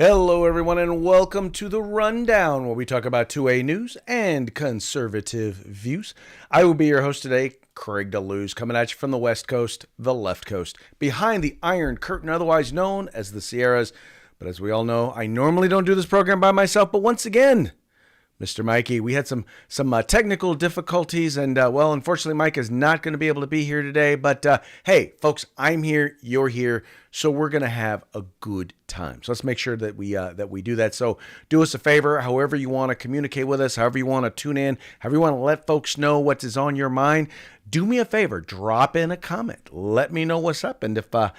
Hello, everyone, and welcome to the Rundown, where we talk about 2A news and conservative views. I will be your host today, Craig DeLuz, coming at you from the West Coast, the left coast, behind the Iron Curtain, otherwise known as the Sierras. But as we all know, I normally don't do this program by myself, but once again, Mr. Mikey, we had some technical difficulties, and unfortunately, Mike is not going to be able to be here today. But hey, folks, I'm here, you're here, so we're going to have a good time. So let's make sure that we do that. So do us a favor, however you want to communicate with us, however you want to tune in, however you want to let folks know what is on your mind. Do me a favor, drop in a comment, let me know what's up, and if I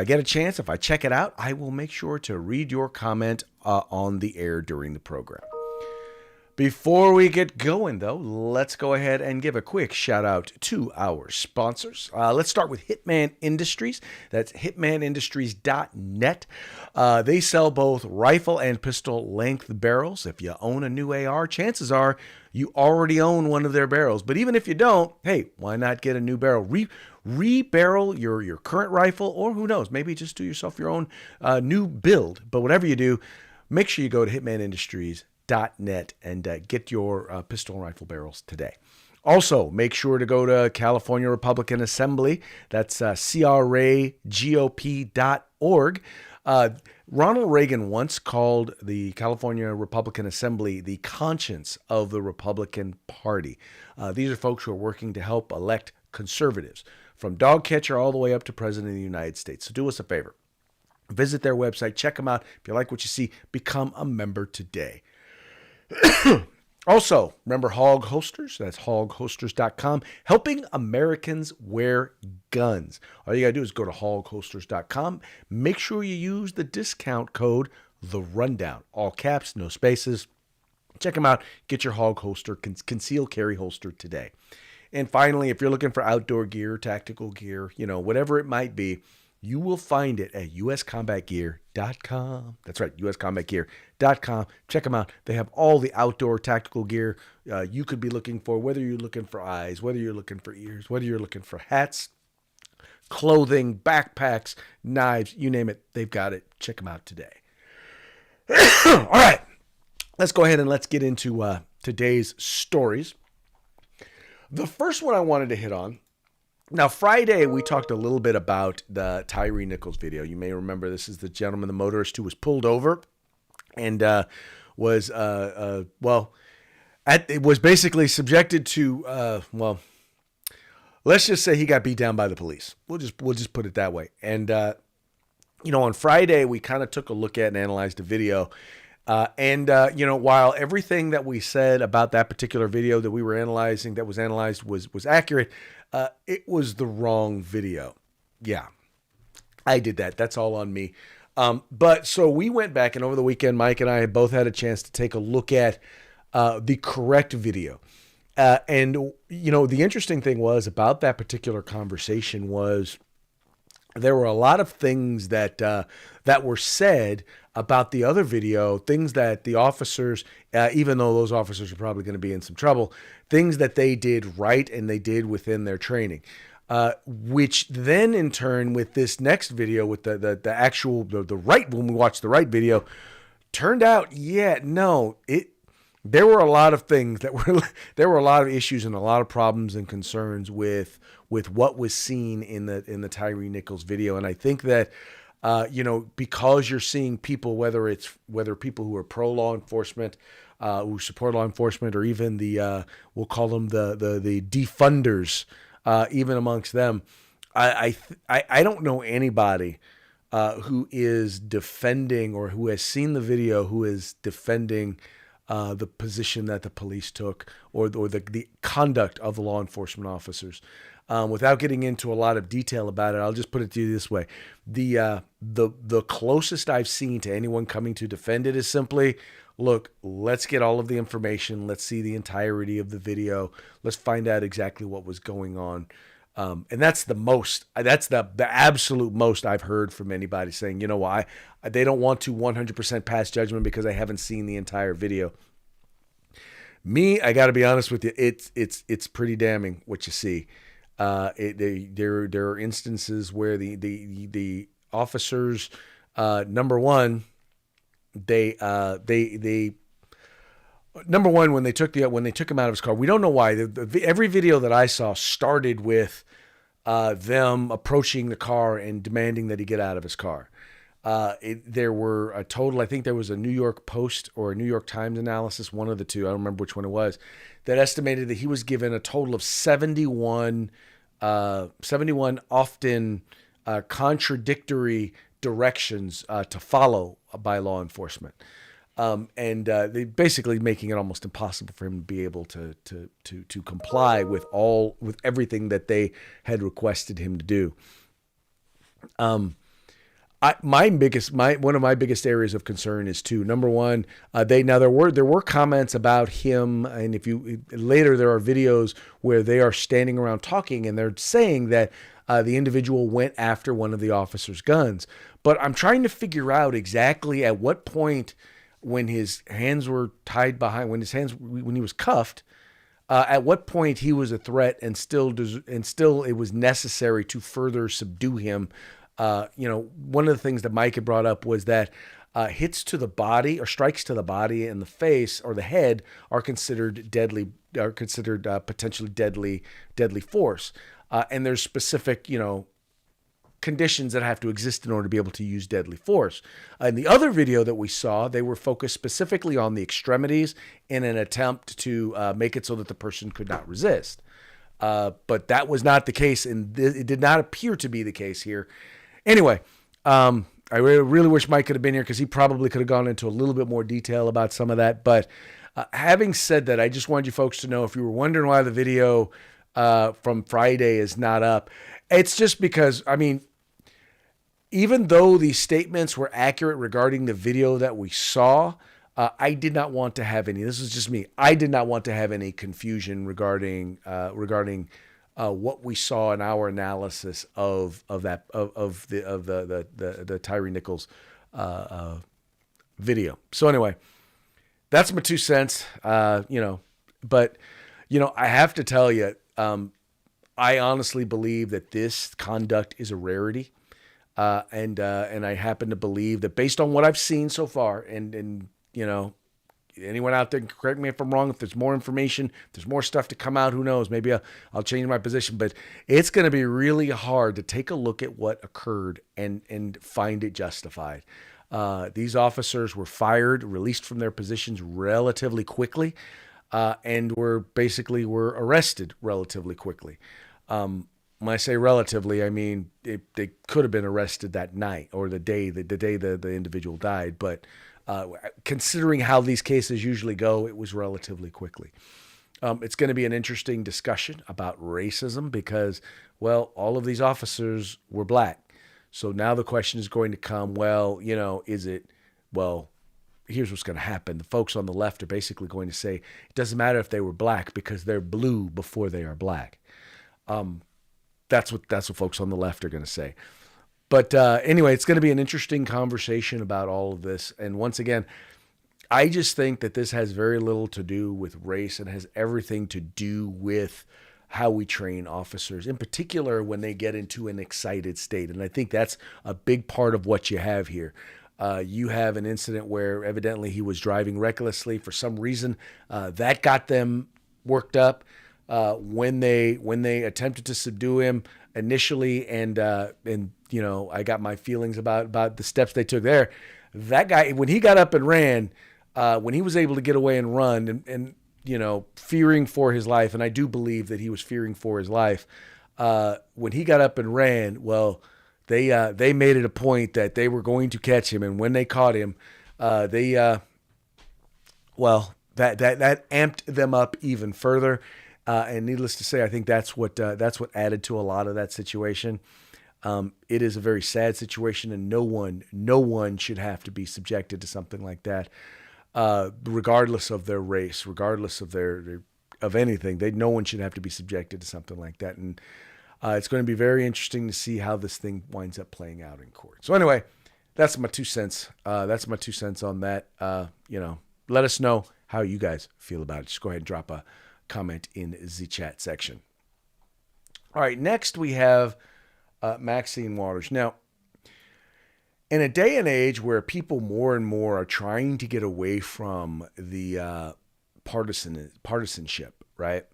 get a chance, if I check it out, I will make sure to read your comment on the air during the program. Before we get going, though, let's go ahead and give a quick shout out to our sponsors. Let's start with Hitman Industries. That's hitmanindustries.net. They sell both rifle and pistol length barrels. If you own a new AR, chances are you already own one of their barrels. But even if you don't, hey, why not get a new barrel? Re-barrel your current rifle, or who knows, maybe just do yourself your own new build. But whatever you do, make sure you go to hitmanindustries.net and get your pistol and rifle barrels today. Also, make sure to go to California Republican Assembly. That's cragop.org. Ronald Reagan once called the California Republican Assembly the conscience of the Republican Party. These are folks who are working to help elect conservatives, from dog catcher all the way up to President of the United States. So do us a favor. Visit their website. Check them out. If you like what you see, become a member today. Also, remember Hog Holsters? That's hogholsters.com, helping Americans wear guns. All you got to do is go to hogholsters.com. Make sure you use the discount code The Rundown. All caps, no spaces. Check them out. Get your Hog Holster, concealed carry holster today. And finally, if you're looking for outdoor gear, tactical gear, whatever it might be, you will find it at uscombatgear.com. That's right, uscombatgear.com. Check them out. They have all the outdoor tactical gear you could be looking for, whether you're looking for eyes, whether you're looking for ears, whether you're looking for hats, clothing, backpacks, knives, you name it, they've got it. Check them out today. All right, let's go ahead and let's get into today's stories. The first one I wanted to hit on. Now, Friday, we talked a little bit about the Tyre Nichols video. You may remember this is the gentleman, the motorist, who was pulled over and was basically subjected to, let's just say he got beat down by the police. We'll just put it that way. And, on Friday, we kind of took a look at and analyzed the video. While everything that we said about that particular video that we were analyzing, that was analyzed, was accurate, it was the wrong video. Yeah, I did that. That's all on me. But so we went back, and over the weekend, Mike and I both had a chance to take a look at the correct video. The interesting thing was about that particular conversation was there were a lot of things that were said about the other video, things that the officers, even though those officers are probably going to be in some trouble, things that they did right and they did within their training, which then in turn with this next video, with the right, when we watched the right video, turned out, there were a lot of things there were a lot of issues and a lot of problems and concerns with what was seen in the Tyre Nichols video. And I think that, because you're seeing people, whether people who are pro law enforcement, who support law enforcement, or even we'll call them the defunders, even amongst them, I don't know anybody who is defending, or who has seen the video, who is defending the position that the police took, or the conduct of the law enforcement officers. Without getting into a lot of detail about it, I'll just put it to you this way. The closest I've seen to anyone coming to defend it is simply, look, let's get all of the information. Let's see the entirety of the video. Let's find out exactly what was going on. And that's the absolute most I've heard from anybody saying, why they don't want to 100% pass judgment because they haven't seen the entire video. Me, I got to be honest with you. It's pretty damning what you see. There are instances where the officers, number one, They number one, when they took him out of his car, we don't know why. Every video that I saw started with them approaching the car and demanding that he get out of his car. There were a total, I think there was a New York Post or a New York Times analysis, one of the two, I don't remember which one it was, that estimated that he was given a total of 71 often contradictory directions to follow by law enforcement. And they basically making it almost impossible for him to be able to comply with everything that they had requested him to do. One of my biggest areas of concern is two. Number one, there were comments about him, and later there are videos where they are standing around talking, and they're saying that the individual went after one of the officer's guns. But I'm trying to figure out exactly at what point, when his hands were tied behind, when he was cuffed, at what point he was a threat, and still it was necessary to further subdue him. One of the things that Mike had brought up was that hits to the body or strikes to the body and the face or the head are considered potentially deadly force. And there's specific, conditions that have to exist in order to be able to use deadly force. In the other video that we saw, they were focused specifically on the extremities in an attempt to make it so that the person could not resist. But that was not the case, and it did not appear to be the case here. Anyway, I really wish Mike could have been here because he probably could have gone into a little bit more detail about some of that. But having said that, I just wanted you folks to know, if you were wondering why the video from Friday is not up, it's just because, even though these statements were accurate regarding the video that we saw, I did not want to have any. This is just me. I did not want to have any confusion regarding what we saw in our analysis of the Tyre Nichols video. So anyway, that's my 2 cents. But I have to tell you, I honestly believe that this conduct is a rarity. And I happen to believe that, based on what I've seen so far, and anyone out there can correct me if I'm wrong. If there's more information, if there's more stuff to come out, who knows? Maybe I'll change my position. But it's going to be really hard to take a look at what occurred and find it justified. These officers were fired, released from their positions relatively quickly, and were arrested relatively quickly. When I say relatively, I mean they could have been arrested that night or the day the individual died. But considering how these cases usually go, it was relatively quickly. It's going to be an interesting discussion about racism because, all of these officers were black. So now the question is going to come, here's what's going to happen. The folks on the left are basically going to say, it doesn't matter if they were black because they're blue before they are black. That's what folks on the left are going to say. But anyway, it's going to be an interesting conversation about all of this. And once again, I just think that this has very little to do with race and has everything to do with how we train officers, in particular when they get into an excited state. And I think that's a big part of what you have here. You have an incident where evidently he was driving recklessly for some reason. That got them worked up. When they attempted to subdue him initially, and I got my feelings about the steps they took there. That guy, when he got up and ran, when he was able to get away and run, and fearing for his life, and I do believe that he was fearing for his life, when he got up and ran, they made it a point that they were going to catch him, and when they caught him, that amped them up even further. And needless to say, I think that's what added to a lot of that situation. It is a very sad situation, and no one should have to be subjected to something like that, regardless of their race, regardless of of anything. No one should have to be subjected to something like that. And it's going to be very interesting to see how this thing winds up playing out in court. So anyway, that's my 2 cents. That's my 2 cents on that. Let us know how you guys feel about it. Just go ahead and drop a comment in the chat section. All right, next we have Maxine Waters. Now, In a day and age where people more and more are trying to get away from the partisanship, right?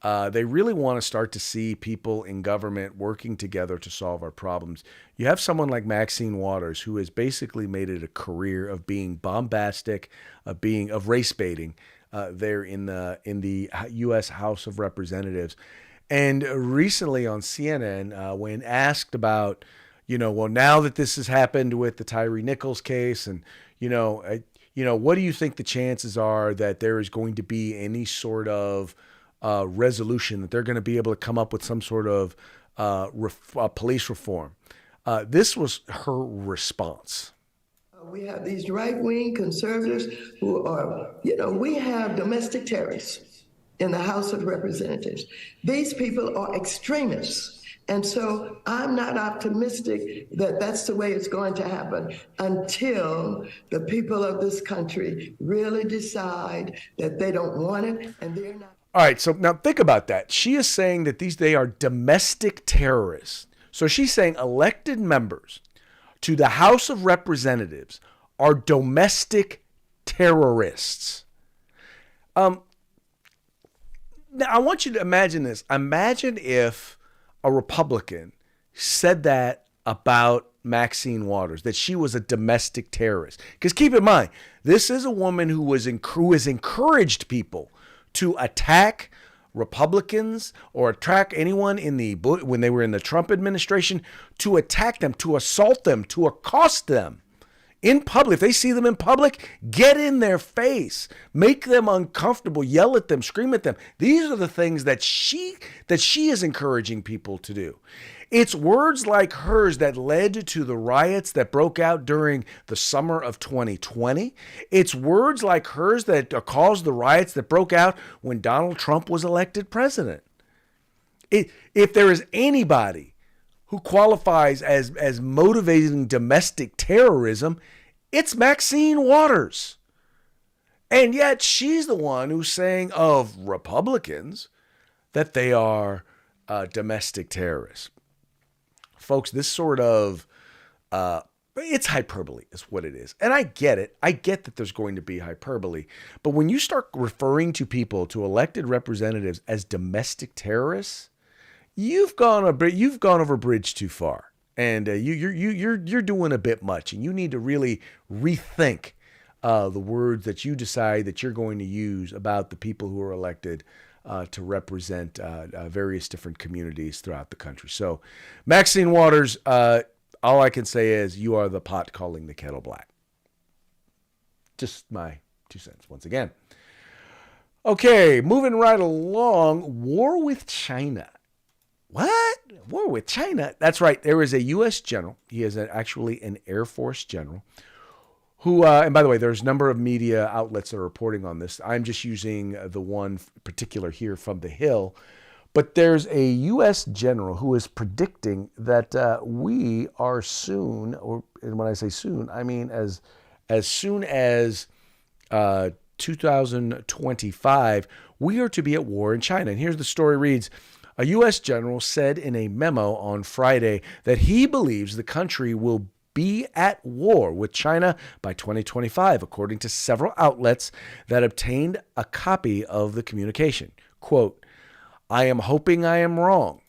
They really want to start to see people in government working together to solve our problems. You have someone like Maxine Waters, who has basically made it a career of being bombastic, of race baiting, there in the U.S. House of Representatives. And recently on CNN, when asked about, well, now that this has happened with the Tyre Nichols case, and what do you think the chances are that there is going to be any sort of resolution, that they're going to be able to come up with some sort of police reform? This was her response. We have these right-wing conservatives who are, we have domestic terrorists in the House of Representatives. These people are extremists. And so I'm not optimistic that that's the way it's going to happen until the people of this country really decide that they don't want it and they're not. All right, so now think about that. She is saying that they are domestic terrorists. So she's saying elected members to the House of Representatives are domestic terrorists. Now, I want you to imagine this. Imagine if a Republican said that about Maxine Waters, that she was a domestic terrorist. Because keep in mind, this is a woman who has encouraged people to attack Republicans or attack anyone when they were in the Trump administration, to attack them, to assault them, to accost them in public. If they see them in public, get in their face, make them uncomfortable, yell at them, scream at them. These are the things that she is encouraging people to do. It's words like hers that led to the riots that broke out during the summer of 2020. It's words like hers that caused the riots that broke out when Donald Trump was elected president. If there is anybody who qualifies as motivating domestic terrorism, it's Maxine Waters. And yet she's the one who's saying of Republicans that they are domestic terrorists. Folks, this sort of, it's hyperbole is what it is. And I get it. I get that there's going to be hyperbole. But when you start referring to people, to elected representatives, as domestic terrorists, you've gone over a bridge too far. And you're doing a bit much. And you need to really rethink the words that you decide that you're going to use about the people who are elected to represent various different communities throughout the country. So, Maxine Waters, all I can say is you are the pot calling the kettle black. Just my 2 cents once again. Okay, moving right along, war with China. What? War with China? That's right. There is a U.S. general. He is actually an Air Force general who, and by the way, there's a number of media outlets that are reporting on this. I'm just using the one particular here from The Hill. But there's a U.S. general who is predicting that we are soon, and when I say soon, I mean as soon as 2025, we are to be at war in China. And here's the story reads. A U.S. general said in a memo on Friday that he believes the country will be at war with China by 2025, according to several outlets that obtained a copy of the communication. Quote, I am hoping I am wrong.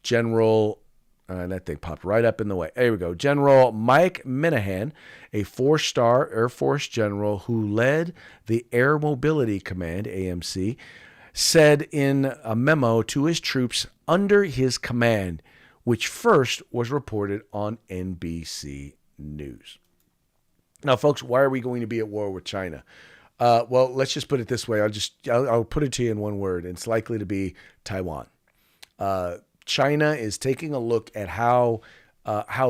General, that thing popped right up in the way. There we go. General Mike Minahan, a 4-star Air Force general who led the Air Mobility Command, AMC, said in a memo to his troops under his command, which first was reported on NBC News. Now, folks, why are we going to be at war with China? Well, let's just put it this way. I'll put it to you in one word. It's likely to be Taiwan. China is taking a look at how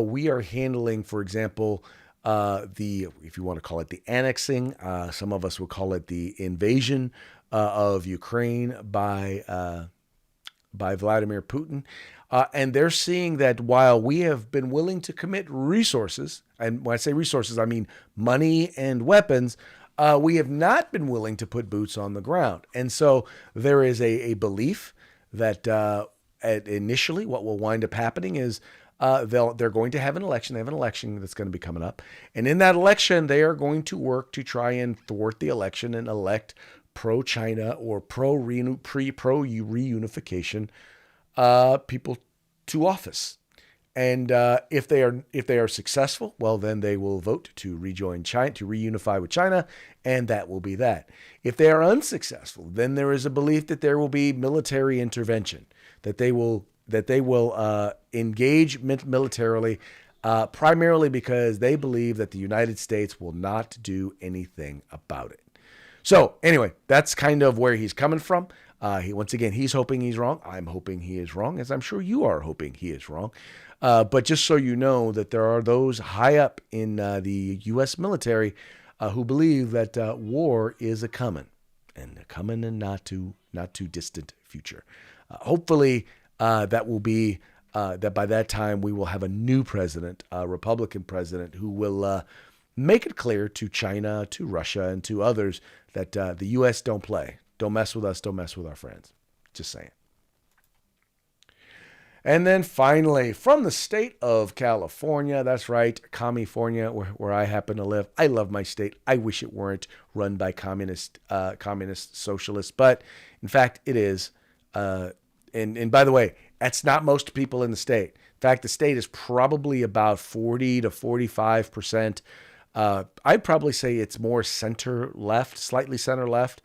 we are handling, for example, if you want to call it the annexing, some of us would call it the invasion of Ukraine by Vladimir Putin. And they're seeing that while we have been willing to commit resources, and when I say resources, I mean money and weapons, we have not been willing to put boots on the ground. And so there is a belief that initially what will wind up happening is they're going to have an election. They have an election that's going to be coming up, and in that election, they are going to work to try and thwart the election and elect pro-China or pro-reunification people to office. And if they are successful, well, then they will vote to rejoin China, to reunify with China, and that will be that. If they are unsuccessful, then there is a belief that there will be military intervention, that they will engage militarily, primarily because they believe that the United States will not do anything about it. So anyway, that's kind of where he's coming from. Once again, he's hoping he's wrong. I'm hoping he is wrong, as I'm sure you are hoping he is wrong. But just so you know that there are those high up in the U.S. military who believe that war is a coming in not too distant future. Hopefully, that will be that by that time we will have a new president, a Republican president, who will make it clear to China, to Russia, and to others that the U.S. don't play. Don't mess with us. Don't mess with our friends. Just saying. And then finally, from the state of California, that's right, California, where I happen to live. I love my state. I wish it weren't run by communist socialists, but in fact, it is. And by the way, that's not most people in the state. In fact, the state is probably about 40 to 45%. I'd probably say it's more center left, slightly center left.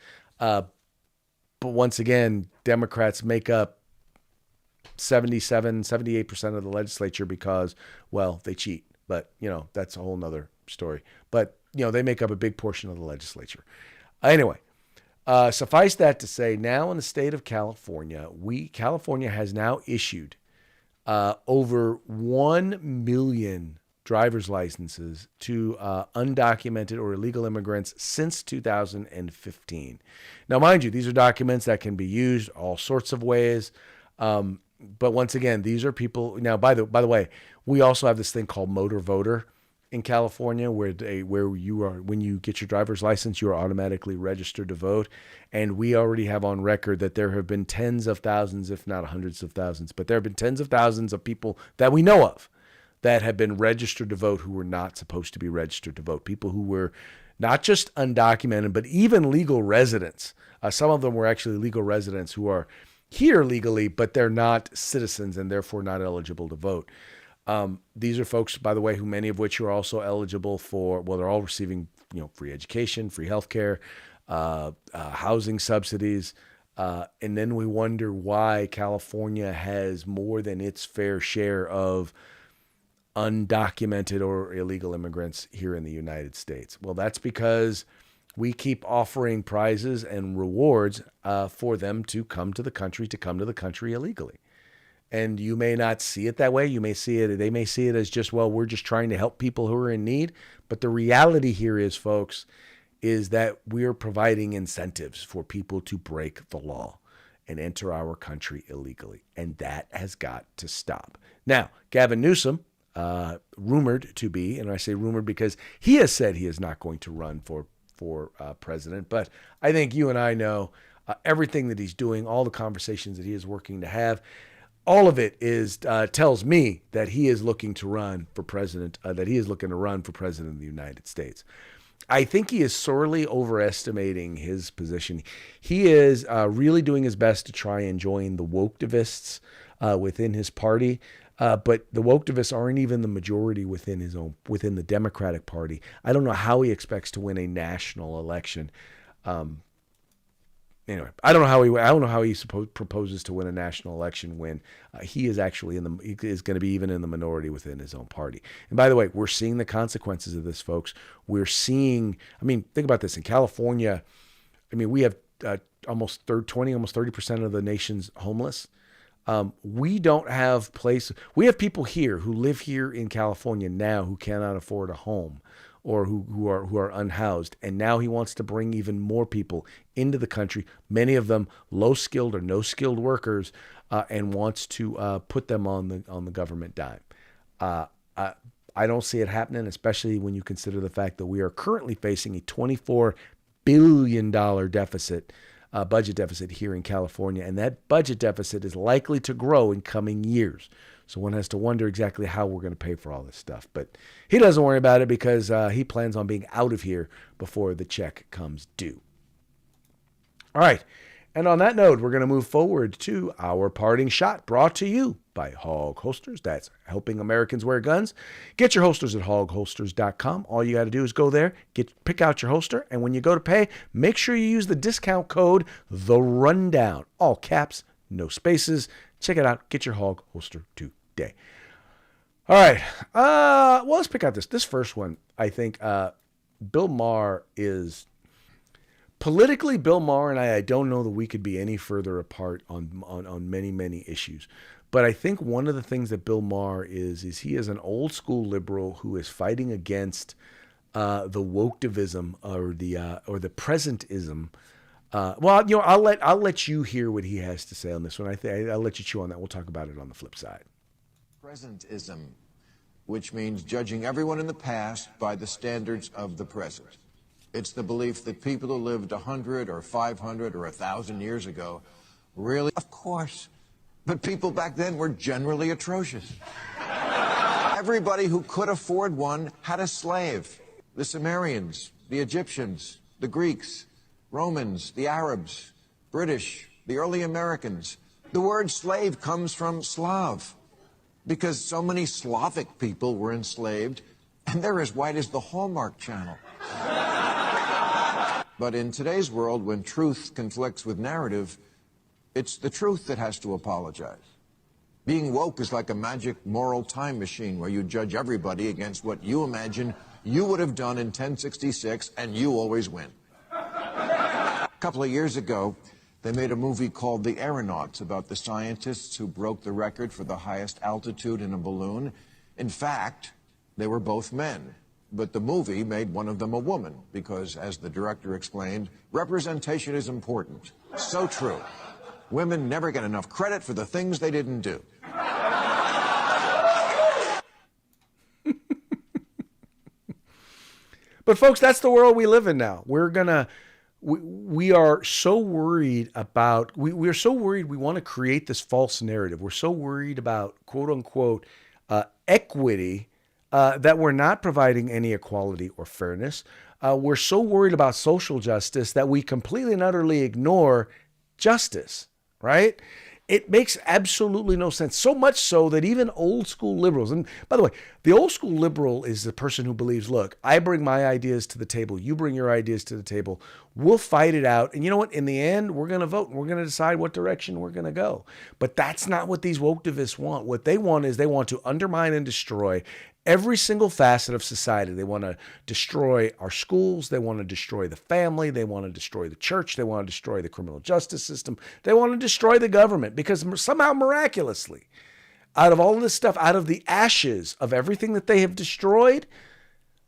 But once again, Democrats make up 78% of the legislature because, well, they cheat. But, that's a whole nother story. But, they make up a big portion of the legislature. Anyway, suffice that to say, now in the state of California, California has now issued over 1 million driver's licenses to undocumented or illegal immigrants since 2015. Now, mind you, these are documents that can be used all sorts of ways. But once again, these are people. Now, by the way, we also have this thing called motor voter in California, where you are, when you get your driver's license, you are automatically registered to vote. And we already have on record that there have been tens of thousands, if not hundreds of thousands, but there have been tens of thousands of people that we know of that have been registered to vote who were not supposed to be registered to vote. People who were not just undocumented, but even legal residents. Some of them were actually legal residents who are here legally, but they're not citizens and therefore not eligible to vote. These are folks, by the way, who many of which are also eligible for, well, they're all receiving, free education, free healthcare, housing subsidies. And then we wonder why California has more than its fair share of undocumented or illegal immigrants here in the United States. Well, that's because we keep offering prizes and rewards for them to come to the country illegally. And you may not see it that way. They may see it as just, well, we're just trying to help people who are in need. But the reality here is, folks, is that we're providing incentives for people to break the law and enter our country illegally. And that has got to stop. Now, Gavin Newsom, rumored to be, and I say rumored because he has said he is not going to run for president. But I think you and I know everything that he's doing, all the conversations that he is working to have, all of it tells me that he is looking to run for president, of the United States. I think he is sorely overestimating his position. He is really doing his best to try and join the woke-divists within his party. But the woke-divists aren't even the majority within the Democratic Party. I don't know how he expects to win a national election. Anyway, I don't know how he proposes to win a national election when he is actually he is going to be even in the minority within his own party. And by the way, we're seeing the consequences of this, folks. Think about this in California. We have almost 30% of the nation's homeless. We don't have we have people here who live here in California now who cannot afford a home or who are unhoused. And now he wants to bring even more people into the country, many of them low-skilled or no-skilled workers, and wants to put them on the government dime. I don't see it happening, especially when you consider the fact that we are currently facing a $24 billion deficit, budget deficit here in California, and that budget deficit is likely to grow in coming years. So one has to wonder exactly how we're going to pay for all this stuff. But he doesn't worry about it because he plans on being out of here before the check comes due. All right. And on that note, we're going to move forward to our parting shot, brought to you by Hog Holsters. That's helping Americans wear guns. Get your holsters at hogholsters.com. All you got to do is go there, pick out your holster, and when you go to pay, make sure you use the discount code The Rundown. All caps, no spaces. Check it out. Get your Hog holster today. All right. Well, let's pick out this first one. I think Bill Maher is... Politically, Bill Maher and I don't know that we could be any further apart on many, many issues. But I think one of the things that Bill Maher is he is an old school liberal who is fighting against the wokedivism or the presentism. Well, I'll let you hear what he has to say on this one. I'll let you chew on that. We'll talk about it on the flip side. Presentism, which means judging everyone in the past by the standards of the present. It's the belief that people who lived 100 or 500 or 1,000 years ago really, of course, but people back then were generally atrocious. Everybody who could afford one had a slave. The Sumerians, the Egyptians, the Greeks, Romans, the Arabs, British, the early Americans. The word slave comes from Slav because so many Slavic people were enslaved, and they're as white as the Hallmark Channel. But in today's world, when truth conflicts with narrative, it's the truth that has to apologize. Being woke is like a magic moral time machine where you judge everybody against what you imagine you would have done in 1066, and you always win. A couple of years ago, they made a movie called The Aeronauts about the scientists who broke the record for the highest altitude in a balloon. In fact, they were both men. But the movie made one of them a woman because, as the director explained, representation is important. So true. Women never get enough credit for the things they didn't do. But folks, that's the world we live in now. We are so worried about, we are so worried we want to create this false narrative. We're so worried about quote unquote equity that we're not providing any equality or fairness. We're so worried about social justice that we completely and utterly ignore justice, right? It makes absolutely no sense. So much so that even old school liberals, and by the way, the old school liberal is the person who believes, look, I bring my ideas to the table. You bring your ideas to the table. We'll fight it out. And you know what? In the end, we're going to vote and we're going to decide what direction we're going to go. But that's not what these wokedivists want. What they want is they want to undermine and destroy every single facet of society. They want to destroy our schools. They want to destroy the family. They want to destroy the church. They want to destroy the criminal justice system. They want to destroy the government because somehow miraculously, out of all of this stuff, out of the ashes of everything that they have destroyed,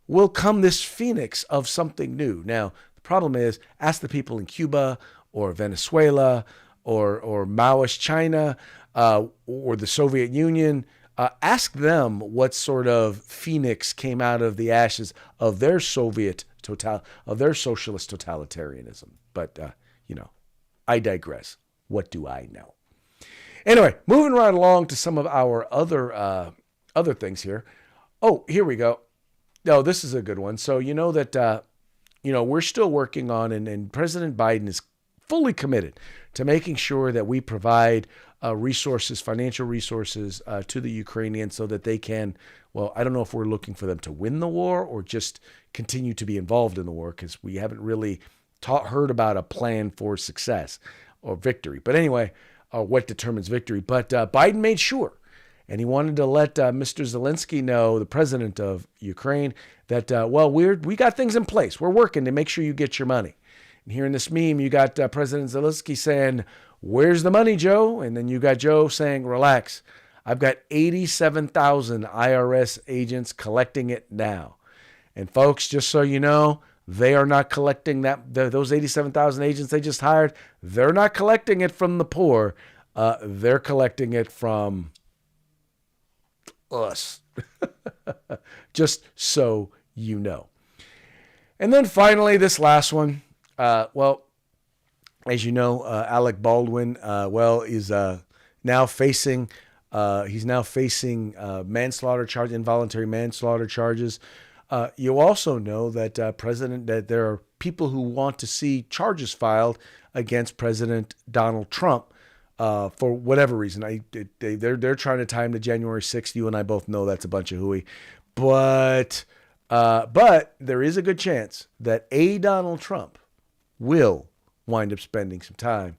will come this phoenix of something new. Now, the problem is, ask the people in Cuba or Venezuela or Maoist China or the Soviet Union. Ask them what sort of phoenix came out of the ashes of their socialist totalitarianism. But, I digress. What do I know? Anyway, moving right along to some of our other things here. Oh, here we go. Oh, this is a good one. So you know that, we're still working on, and President Biden is fully committed to making sure that we provide resources, financial resources to the Ukrainians so that they can, well, I don't know if we're looking for them to win the war or just continue to be involved in the war because we haven't really heard about a plan for success or victory. But anyway, what determines victory. But Biden made sure, and he wanted to let Mr. Zelensky know, the president of Ukraine, that, we got things in place. We're working to make sure you get your money. And here in this meme, you got President Zelensky saying, "Where's the money, Joe?" And then you got Joe saying, "Relax. I've got 87,000 IRS agents collecting it now." And folks, just so you know, they are not collecting those 87,000 agents they just hired. They're not collecting it from the poor. They're collecting it from us. Just so you know. And then finally, this last one. As you know, Alec Baldwin, is now facing He's now facing manslaughter charge, involuntary manslaughter charges. You also know that that there are people who want to see charges filed against President Donald Trump for whatever reason. They're trying to tie him to January 6th. You and I both know that's a bunch of hooey, but there is a good chance that Donald Trump will wind up spending some time.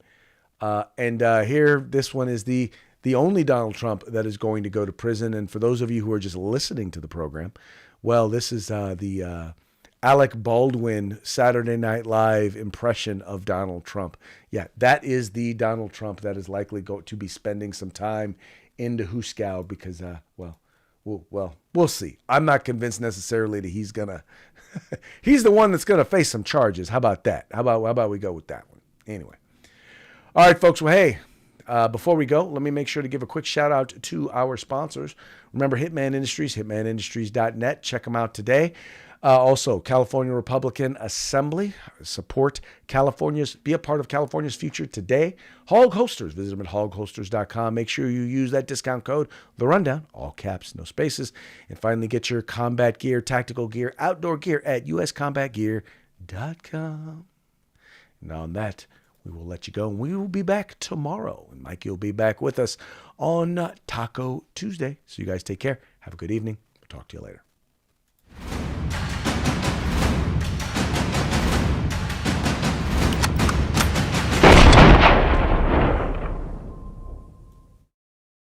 Here, this one is the only Donald Trump that is going to go to prison. And for those of you who are just listening to the program, well, this is the Alec Baldwin Saturday Night Live impression of Donald Trump. Yeah, that is the Donald Trump that is likely to be spending some time in the Hooskow because, we'll see. I'm not convinced necessarily that he's gonna. He's the one that's gonna face some charges. How about that? How about we go with that one? Anyway, all right, folks. Well, hey. Before we go, let me make sure to give a quick shout out to our sponsors. Remember Hitman Industries, hitmanindustries.net. Check them out today. Also, California Republican Assembly. Support be a part of California's future today. Hog Holsters. Visit them at hogholsters.com. Make sure you use that discount code, The Rundown, all caps, no spaces. And finally, get your combat gear, tactical gear, outdoor gear at uscombatgear.com. Now on that, we will let you go. We will be back tomorrow. And Mikey will be back with us on Taco Tuesday. So you guys take care. Have a good evening. We'll talk to you later.